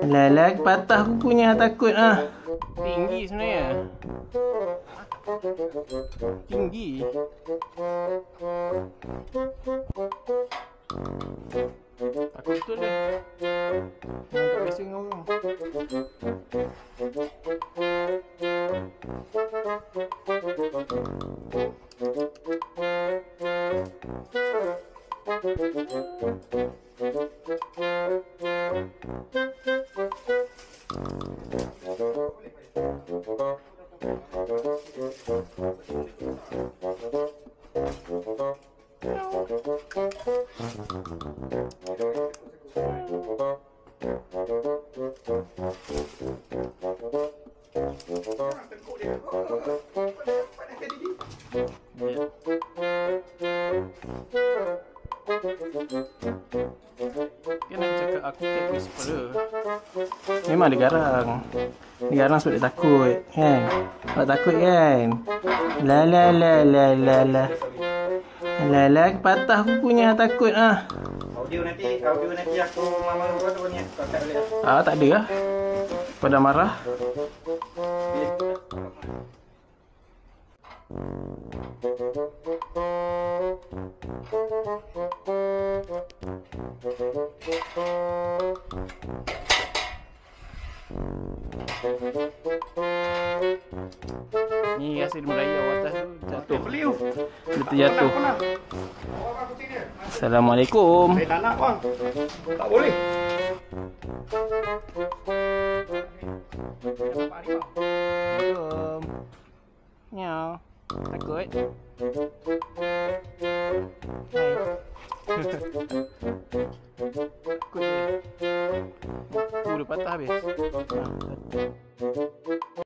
Lalat patah kukunya, takut ah. Tinggi sebenarnya. Tinggi. Takut betul dia. Tak biasa dengan orang. Dia nak cakap aku cat whisperer. Memang dia garang. Dia garang sebab dia takut kan. Awak takut kan. La la la la la la. La la patah kukunya, takut ah. Audio nanti aku mama buat apa ni? Tak boleh. Tak ada lah. Pada marah. Ni rasa dia merayau atas tu, jatuh. Dia terjatuh. Assalamualaikum. Saya tak nak bang. Tak boleh. Assalamualaikum. Nyau. Takut? Hai. Takut dia. Udah patah habis.